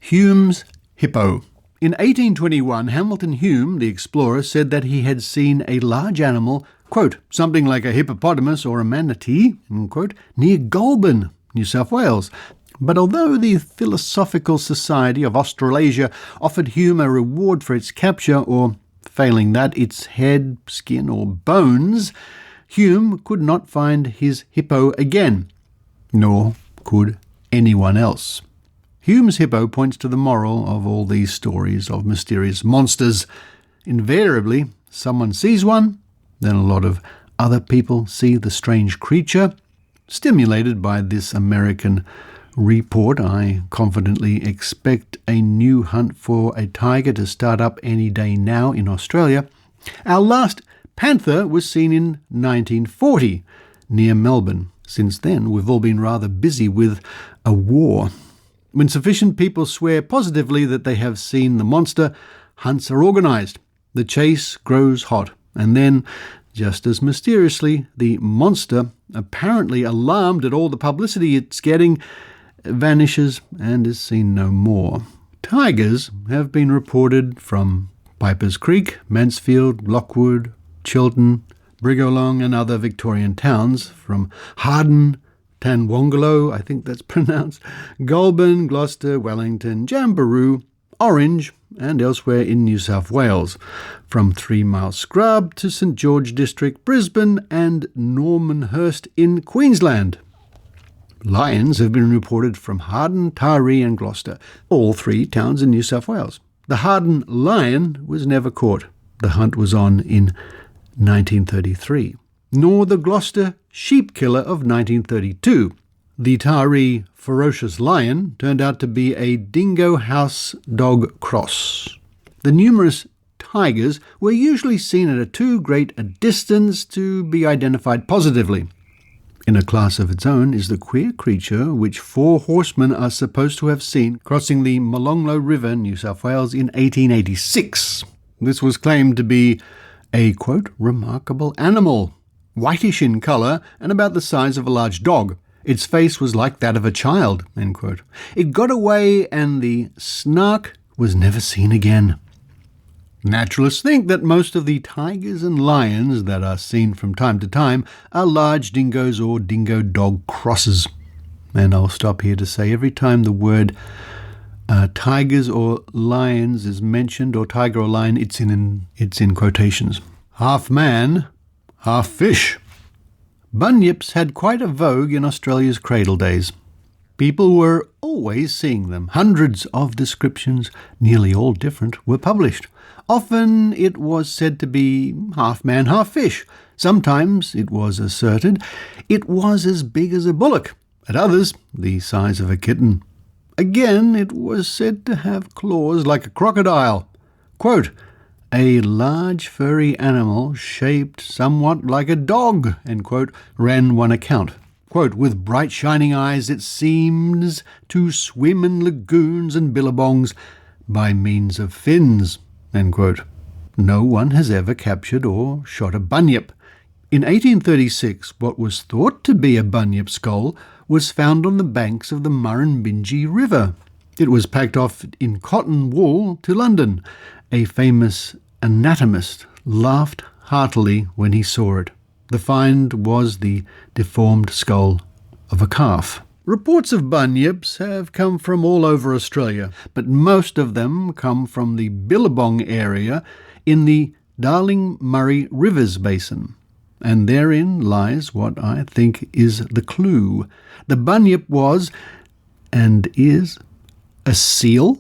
Hume's hippo. In 1821, Hamilton Hume, the explorer, said that he had seen a large animal, quote, something like a hippopotamus or a manatee, quote, near Goulburn, New South Wales. But although the Philosophical Society of Australasia offered Hume a reward for its capture, or, failing that, its head, skin or bones, Hume could not find his hippo again, nor could anyone else. Hume's hippo points to the moral of all these stories of mysterious monsters. Invariably, someone sees one, then a lot of other people see the strange creature. Stimulated by this American report, I confidently expect a new hunt for a tiger to start up any day now in Australia. Our last panther was seen in 1940 near Melbourne. Since then, we've all been rather busy with a war. When sufficient people swear positively that they have seen the monster, hunts are organised. The chase grows hot, and then just as mysteriously, the monster, apparently alarmed at all the publicity it's getting, vanishes and is seen no more. Tigers have been reported from Pipers Creek, Mansfield, Lockwood, Chiltern, Brigolong and other Victorian towns, from Harden, Tanwongalo, I think that's pronounced, Goulburn, Gloucester, Wellington, Jamberoo, Orange and elsewhere in New South Wales, from 3 Mile Scrub to St George District, Brisbane and Normanhurst in Queensland. Lions have been reported from Harden, Taree and Gloucester, all 3 towns in New South Wales. The Harden lion was never caught. The hunt was on in 1933. Nor the Gloucester sheep killer of 1932. The Taree ferocious lion turned out to be a dingo house dog cross. The numerous tigers were usually seen at a too great a distance to be identified positively. In a class of its own is the queer creature which 4 horsemen are supposed to have seen crossing the Molonglo River, New South Wales, in 1886. This was claimed to be a, quote, remarkable animal, whitish in colour and about the size of a large dog. Its face was like that of a child, end quote. It got away and the snark was never seen again. Naturalists think that most of the tigers and lions that are seen from time to time are large dingoes or dingo dog crosses. And I'll stop here to say every time the word tigers or lions is mentioned, or tiger or lion, it's in quotations. Half man, half fish. Bunyips had quite a vogue in Australia's cradle days. People were always seeing them. Hundreds of descriptions, nearly all different, were published. Often it was said to be half man, half fish. Sometimes it was asserted it was as big as a bullock. At others, the size of a kitten. Again, it was said to have claws like a crocodile. Quote, a large furry animal shaped somewhat like a dog, end quote, ran one account. Quote, with bright shining eyes it seems to swim in lagoons and billabongs by means of fins, end quote. No one has ever captured or shot a bunyip. In 1836, what was thought to be a bunyip skull was found on the banks of the Murrumbidgee River. It was packed off in cotton wool to London. A famous anatomist laughed heartily when he saw it. The find was the deformed skull of a calf. Reports of bunyips have come from all over Australia, but most of them come from the Billabong area in the Darling-Murray Rivers Basin. And therein lies what I think is the clue. The bunyip was, and is, a seal.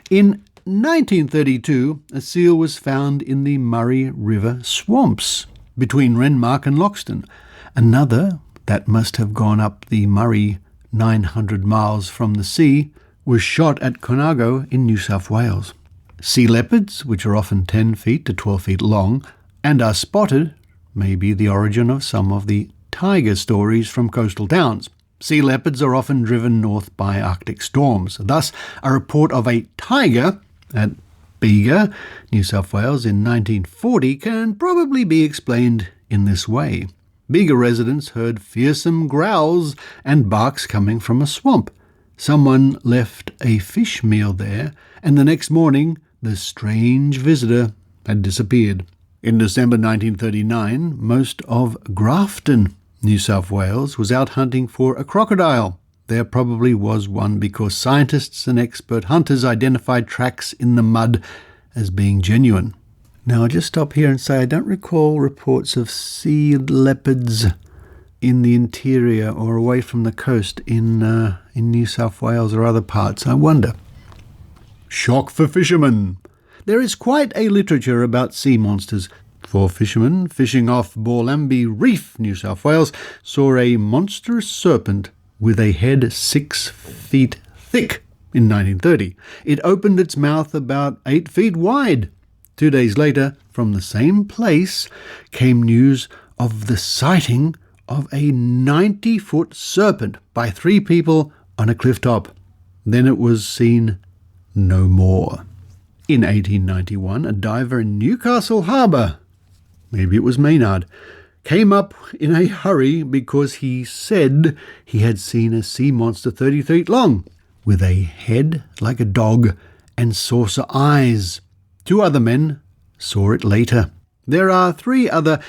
In 1932, a seal was found in the Murray River swamps between Renmark and Loxton. Another, that must have gone up the Murray 900 miles from the sea, was shot at Conago in New South Wales. Sea leopards, which are often 10 feet to 12 feet long, and are spotted, may be the origin of some of the tiger stories from coastal towns. Sea leopards are often driven north by Arctic storms. Thus, a report of a tiger at Bega, New South Wales in 1940 can probably be explained in this way. Bega residents heard fearsome growls and barks coming from a swamp. Someone left a fish meal there, and the next morning the strange visitor had disappeared. In December 1939, most of Grafton, New South Wales, was out hunting for a crocodile. There probably was one because scientists and expert hunters identified tracks in the mud as being genuine. Now I'll just stop here and say I don't recall reports of sea leopards in the interior or away from the coast in New South Wales or other parts. I wonder. Shock for fishermen. There is quite a literature about sea monsters. 4 fishermen fishing off Borlambi Reef, New South Wales, saw a monstrous serpent with a head 6 feet thick in 1930. It opened its mouth about 8 feet wide. 2 days later, from the same place, came news of the sighting of a 90-foot serpent by 3 people on a cliff top. Then it was seen no more. In 1891, a diver in Newcastle Harbour maybe it was Maynard, came up in a hurry because he said he had seen a sea monster 30 feet long, with a head like a dog and saucer eyes. 2 other men saw it later. There are 3 other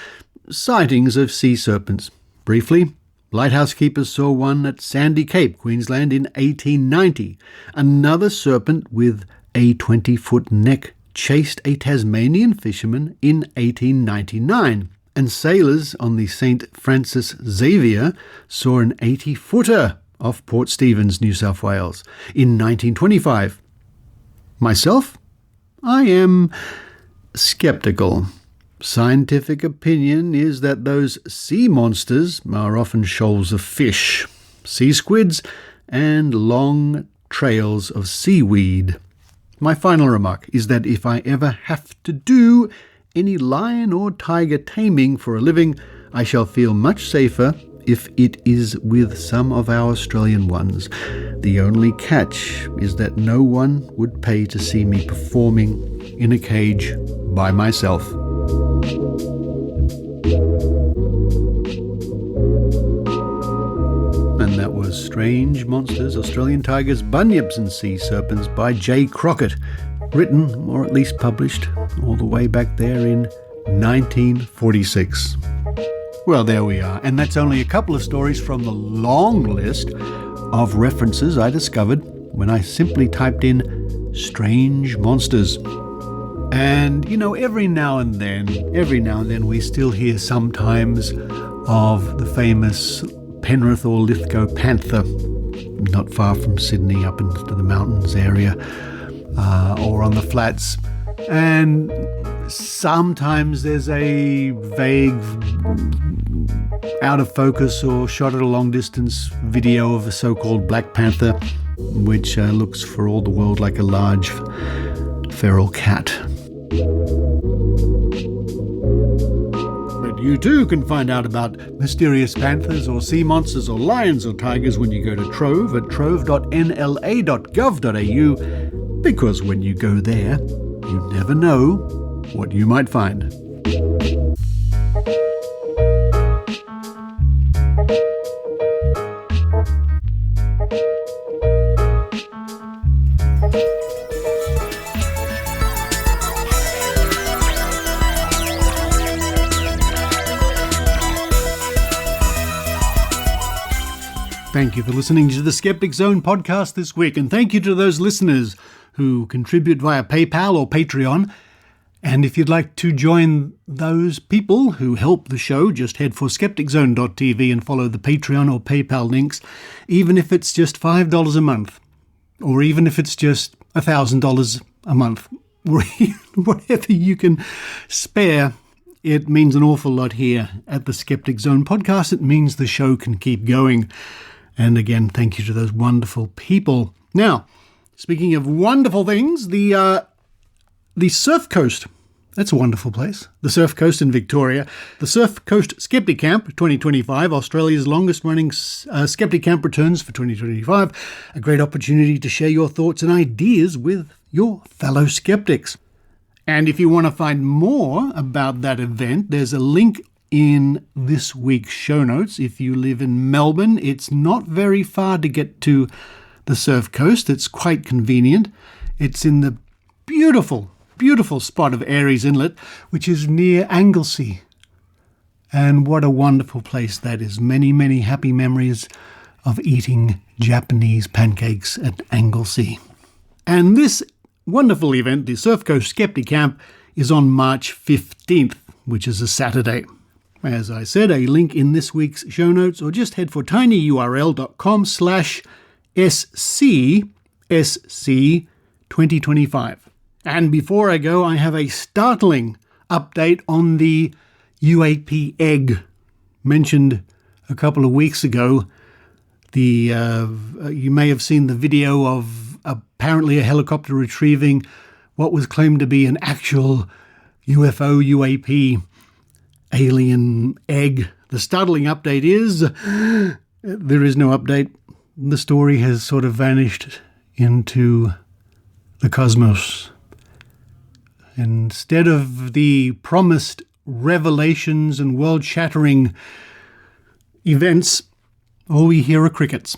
sightings of sea serpents. Briefly, lighthouse keepers saw one at Sandy Cape, Queensland in 1890. Another serpent with a 20-foot neck chased a Tasmanian fisherman in 1899. And sailors on the St. Francis Xavier saw an 80-footer off Port Stephens, New South Wales, in 1925. Myself, I am skeptical. Scientific opinion is that those sea monsters are often shoals of fish, sea squids, and long trails of seaweed. My final remark is that if I ever have to do any lion or tiger taming for a living, I shall feel much safer if it is with some of our Australian ones. The only catch is that no one would pay to see me performing in a cage by myself. And that was Strange Monsters, Australian Tigers, Bunyips and Sea Serpents by J. Crockett, written, or at least published, all the way back there in 1946. Well, there we are, and that's only a couple of stories from the long list of references I discovered when I simply typed in Strange Monsters. And, you know, every now and then we still hear sometimes of the famous Penrith or Lithgow panther, not far from Sydney, up into the mountains area, or on the flats. And sometimes there's a vague, out of focus or shot at a long distance video of a so-called black panther, which looks for all the world like a large feral cat. But you too can find out about mysterious panthers or sea monsters or lions or tigers when you go to Trove at trove.nla.gov.au, because when you go there, you never know what you might find. Thank you for listening to the Skeptic Zone podcast this week, and thank you to those listeners who contribute via PayPal or Patreon. And if you'd like to join those people who help the show, just head for skepticzone.tv and follow the Patreon or PayPal links, even if it's just $5 a month, or even if it's just $1,000 a month, or whatever you can spare. It means an awful lot here at the Skeptic Zone podcast. It means the show can keep going. And again, thank you to those wonderful people. Now, speaking of wonderful things, the Surf Coast, that's a wonderful place. The Surf Coast in Victoria. The Surf Coast Skepicamp 2025, Australia's longest running Skepicamp returns for 2025. A great opportunity to share your thoughts and ideas with your fellow skeptics. And if you want to find more about that event, there's a link in this week's show notes. If you live in Melbourne, it's not very far to get to the Surf Coast. It's quite convenient. It's in the beautiful, beautiful spot of Aireys Inlet, which is near Anglesey. And what a wonderful place that is. Many, many happy memories of eating Japanese pancakes at Anglesey. And this wonderful event, the Surf Coast Skepticamp, is on March 15th, which is a Saturday. As I said, a link in this week's show notes, or just head for tinyurl.com/SCSC2025. And before I go, I have a startling update on the UAP egg mentioned a couple of weeks ago. You may have seen the video of apparently a helicopter retrieving what was claimed to be an actual UFO UAP alien egg. The startling update is there is no update. The story has sort of vanished into the cosmos. Instead of the promised revelations and world-shattering events, all we hear are crickets.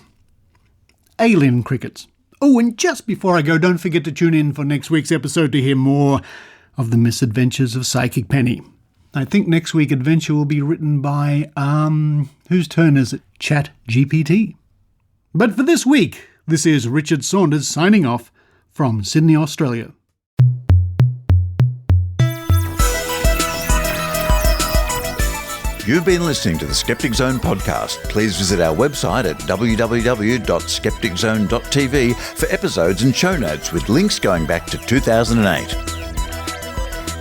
Alien crickets. Oh, and just before I go, don't forget to tune in for next week's episode to hear more of the misadventures of Psychic Penny. I think next week's adventure will be written by, whose turn is it? ChatGPT. But for this week, this is Richard Saunders signing off from Sydney, Australia. You've been listening to the Skeptic Zone podcast. Please visit our website at www.skepticzone.tv for episodes and show notes with links going back to 2008.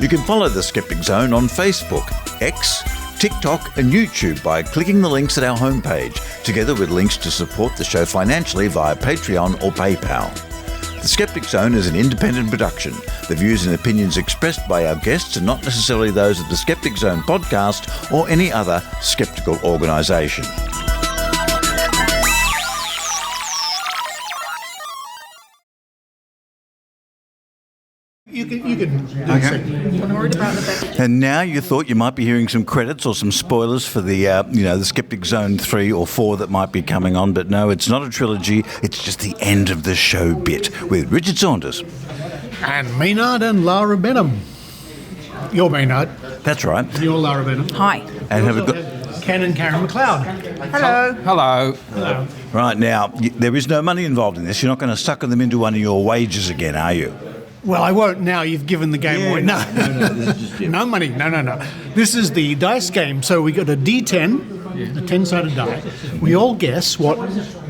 You can follow the Skeptic Zone on Facebook, X, TikTok and YouTube by clicking the links at our homepage, together with links to support the show financially via Patreon or PayPal. The Skeptic Zone is an independent production. The views and opinions expressed by our guests are not necessarily those of the Skeptic Zone podcast or any other skeptical organisation. You can do And now you thought you might be hearing some credits or some spoilers for the, the Skeptic Zone 3 or 4 that might be coming on, but no, it's not a trilogy. It's just the end of the show bit with Richard Saunders. And Maynard and Lara Benham. You're Maynard. That's right. You're Lara Benham. Hi. And have a good... Ken and Karen McLeod. Hello. Hello. Hello. Right, now, there is no money involved in this. You're not going to sucker them into one of your wages again, are you? Well, I won't now. You've given the game away. No, this is just no money. No. This is the dice game. So we got a D10, a 10-sided die. We all guess what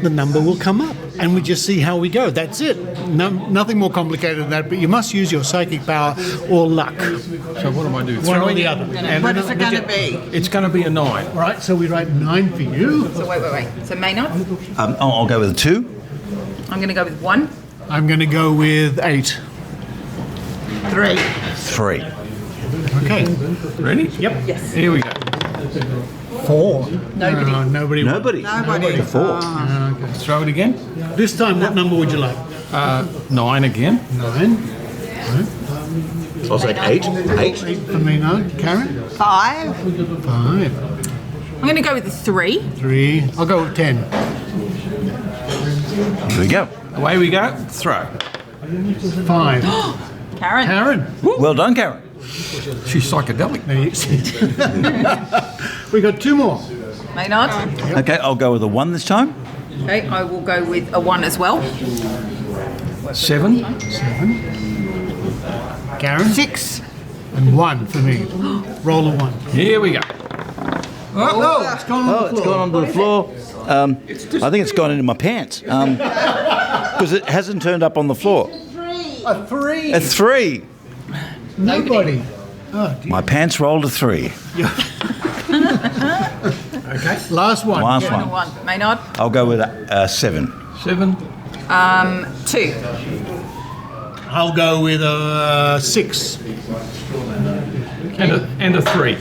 the number will come up, and we just see how we go. That's it. Nothing more complicated than that. But you must use your psychic power or luck. So what do I do? One or the other. And what is it going to be? It's going to be a 9. Right. So we write 9 for you. So wait. So Maynard? I'll go with a 2. I'm going to go with 1. I'm going to go with 8. 3. 3. Okay. Ready? Yep. Yes. Here we go. 4. Nobody. Nobody. Nobody. 4. Okay. Let's throw it again. This time, what number would you like? 9 again. 9. I'll say 8. 8 for me, no. Karen? 5. 5. I'm going to go with 3. 3. I'll go with 10. Here we go. Away we go. Throw. 5. Karen. Well done, Karen. She's psychedelic. We got 2 more. Maynard. Okay, I'll go with a 1 this time. Okay, I will go with a 1 as well. 7. Karen? 6. And 1 for me. Roll a 1. Here we go. Oh, it's gone on the floor. It's gone onto the floor. I think it's gone into my pants because it hasn't turned up on the floor. A 3. A 3. Nobody. Oh, my pants rolled a 3. Okay. Last one. Last one. 1. Maynard. I'll go with a 7. 7. 2. I'll go with a 6. And a 3.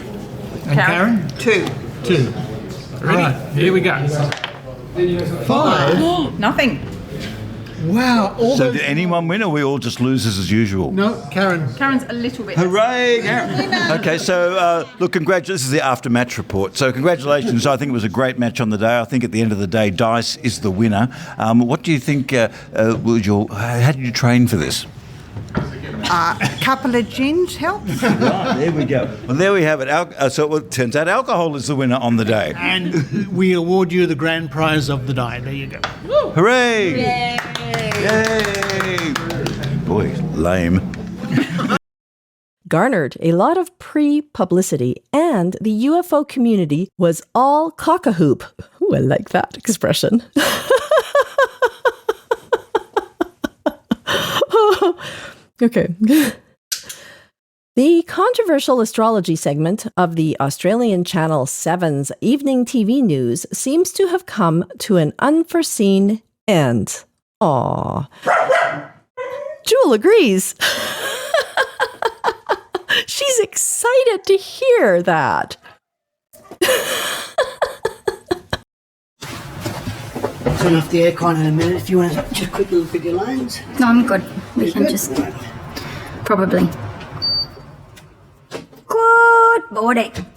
And Karen? 2. 2. Ready? Right. Here we go. 5. Nothing. Wow. So did anyone win, or we all just losers as usual? No, Karen. Karen's a little bit. Hooray, Karen. Okay, so look, this is the after-match report. So congratulations. I think it was a great match on the day. I think at the end of the day, Dice is the winner. What do you think how did you train for this? A couple of gins help. Right, there we go. Well, there we have it. So it turns out alcohol is the winner on the day. And we award you the grand prize of the die. There you go. Woo. Hooray! Yay! Yay! Boy, lame. Garnered a lot of pre-publicity, and the UFO community was all cock-a-hoop. Ooh, I like that expression. Okay. The controversial astrology segment of the Australian Channel 7's evening TV news seems to have come to an unforeseen end. Aww. Jewel agrees. She's excited to hear that. Turn off the aircon in a minute if you want to just quickly look at your lines. No, I'm good. We can just... Probably. Good Boarding.